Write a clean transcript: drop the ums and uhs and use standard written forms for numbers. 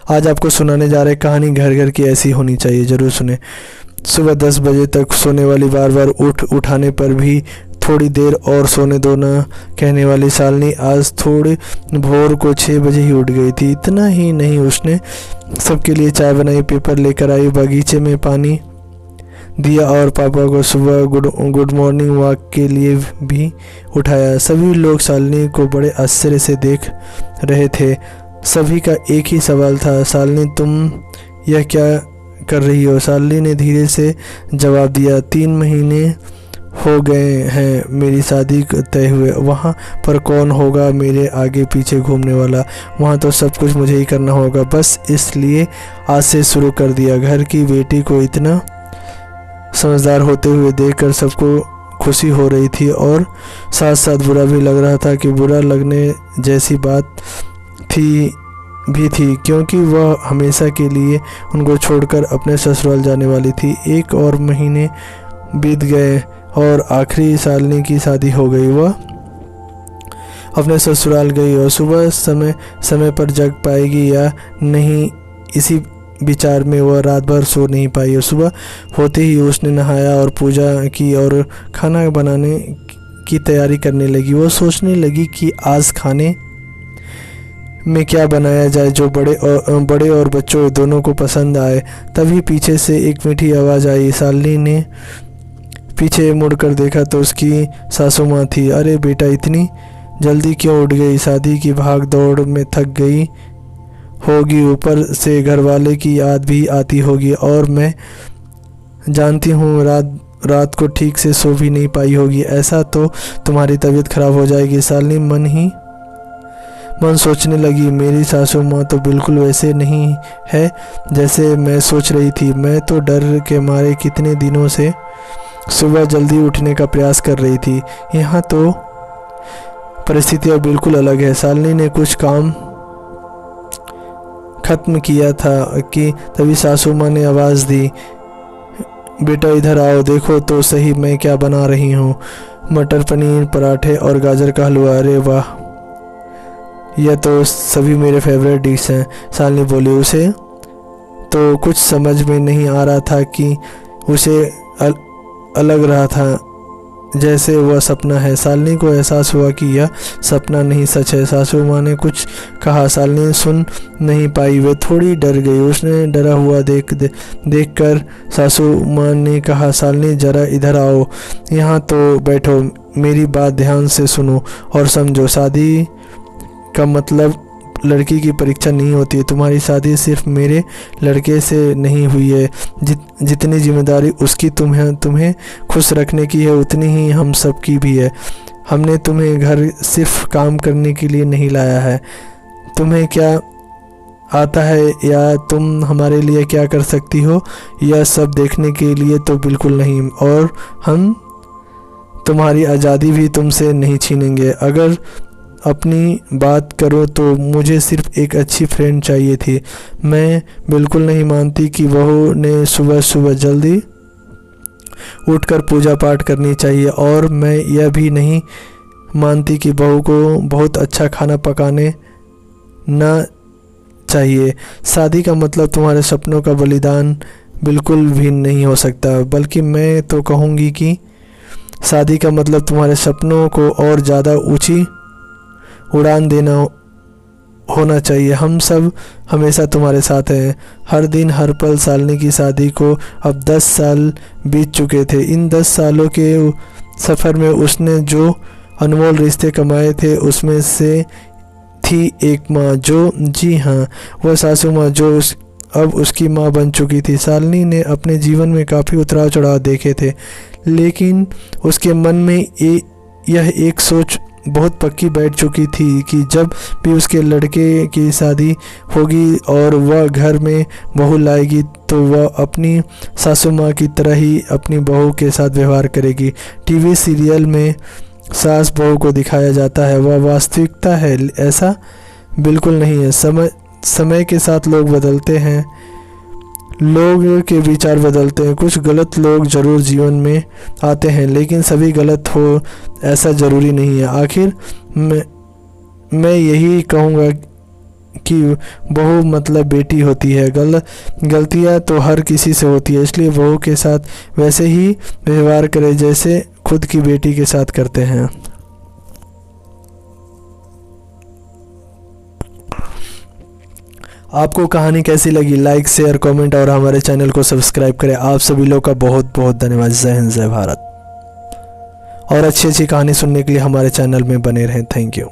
आज आपको सुनाने जा रहे कहानी घर घर की ऐसी होनी चाहिए, ज़रूर सुने। सुबह 10 बजे तक सोने वाली बार बार उठाने पर भी थोड़ी देर और सोने दो ना कहने वाली शालिनी आज थोड़े भोर को 6 बजे ही उठ गई थी। इतना ही नहीं, उसने सबके लिए चाय बनाई, पेपर लेकर आई, बगीचे में पानी दिया और पापा को सुबह गुड मॉर्निंग वॉक के लिए भी उठाया। सभी लोग शालिनी को बड़े आश्चर्य से देख रहे थे। सभी का एक ही सवाल था, शालिनी तुम यह क्या कर रही हो? शालिनी ने धीरे से जवाब दिया, 3 महीने हो गए हैं मेरी शादी तय हुए। वहाँ पर कौन होगा मेरे आगे पीछे घूमने वाला? वहाँ तो सब कुछ मुझे ही करना होगा। बस इसलिए आज से शुरू कर दिया। घर की बेटी को इतना समझदार होते हुए देखकर सबको खुशी हो रही थी और साथ साथ बुरा भी लग रहा था कि बुरा लगने जैसी बात थी क्योंकि वह हमेशा के लिए उनको छोड़कर अपने ससुराल जाने वाली थी। 1 और महीने बीत गए और आखिरी शालिनी की शादी हो गई। वह अपने ससुराल गई और सुबह समय पर जग पाएगी या नहीं, इसी विचार में वह रात भर सो नहीं पाई। और सुबह होते ही उसने नहाया और पूजा की और खाना बनाने की तैयारी करने लगी। वो सोचने लगी कि आज खाने में क्या बनाया जाए जो बड़े और बच्चों दोनों को पसंद आए। तभी पीछे से एक मीठी आवाज़ आई। शालिनी ने पीछे मुड़कर देखा तो उसकी सासू माँ थी। अरे बेटा, इतनी जल्दी क्यों उठ गई? शादी की भाग दौड़ में थक गई होगी, ऊपर से घरवाले की याद भी आती होगी और मैं जानती हूँ रात को ठीक से सो भी नहीं पाई होगी। ऐसा तो तुम्हारी तबीयत खराब हो जाएगी। शालिनी मन सोचने लगी, मेरी सासू माँ तो बिल्कुल वैसे नहीं है जैसे मैं सोच रही थी। मैं तो डर के मारे कितने दिनों से सुबह जल्दी उठने का प्रयास कर रही थी। यहाँ तो परिस्थितियाँ बिल्कुल अलग है। शालिनी ने कुछ काम खत्म किया था कि तभी सासू माँ ने आवाज़ दी, बेटा इधर आओ, देखो तो सही मैं क्या बना रही हूँ। मटर पनीर, पराठे और गाजर का हलवा। अरे वाह, यह तो सभी मेरे फेवरेट डिश हैं, शालिनी बोली। उसे तो कुछ समझ में नहीं आ रहा था कि उसे अलग रहा था जैसे वह सपना है। शालिनी को एहसास हुआ कि यह सपना नहीं सच है। सासू माँ ने कुछ कहा, शालिनी सुन नहीं पाई, वे थोड़ी डर गई। उसने डरा हुआ देखकर सासू माँ ने कहा, शालिनी जरा इधर आओ, यहाँ तो बैठो, मेरी बात ध्यान से सुनो और समझो। शादी का मतलब लड़की की परीक्षा नहीं होती है। तुम्हारी शादी सिर्फ मेरे लड़के से नहीं हुई है। जितनी जिम्मेदारी उसकी तुम्हें खुश रखने की है, उतनी ही हम सब की भी है। हमने तुम्हें घर सिर्फ काम करने के लिए नहीं लाया है। तुम्हें क्या आता है या तुम हमारे लिए क्या कर सकती हो, यह सब देखने के लिए तो बिल्कुल नहीं। और हम तुम्हारी आज़ादी भी तुमसे नहीं छीनेंगे। अगर अपनी बात करो तो मुझे सिर्फ एक अच्छी फ्रेंड चाहिए थी। मैं बिल्कुल नहीं मानती कि बहू ने सुबह सुबह जल्दी उठकर पूजा पाठ करनी चाहिए और मैं यह भी नहीं मानती कि बहू को बहुत अच्छा खाना पकाने ना चाहिए। शादी का मतलब तुम्हारे सपनों का बलिदान बिल्कुल भी नहीं हो सकता, बल्कि मैं तो कहूँगी कि शादी का मतलब तुम्हारे सपनों को और ज़्यादा ऊंची उड़ान देना होना चाहिए। हम सब हमेशा तुम्हारे साथ हैं, हर दिन हर पल। शालिनी की शादी को अब 10 साल बीत चुके थे। इन 10 सालों के सफ़र में उसने जो अनमोल रिश्ते कमाए थे उसमें से थी एक माँ, जो जी हाँ वह सासू माँ जो अब उसकी माँ बन चुकी थी। शालिनी ने अपने जीवन में काफ़ी उतराव चढ़ाव देखे थे, लेकिन उसके मन में यह एक सोच बहुत पक्की बैठ चुकी थी कि जब भी उसके लड़के की शादी होगी और वह घर में बहू लाएगी तो वह अपनी सासू माँ की तरह ही अपनी बहू के साथ व्यवहार करेगी। टीवी सीरियल में सास बहू को दिखाया जाता है, वह वास्तविकता है ऐसा बिल्कुल नहीं है। समय के साथ लोग बदलते हैं, लोग के विचार बदलते हैं। कुछ गलत लोग ज़रूर जीवन में आते हैं, लेकिन सभी गलत हो ऐसा ज़रूरी नहीं है। आखिर मैं यही कहूँगा कि बहू मतलब बेटी होती है। गलतियाँ तो हर किसी से होती है, इसलिए बहू के साथ वैसे ही व्यवहार करें जैसे खुद की बेटी के साथ करते हैं। आपको कहानी कैसी लगी? लाइक, शेयर, कमेंट और हमारे चैनल को सब्सक्राइब करें। आप सभी लोग का बहुत बहुत धन्यवाद। जय हिंद, जय भारत। और अच्छी अच्छी कहानी सुनने के लिए हमारे चैनल में बने रहें। Thank you.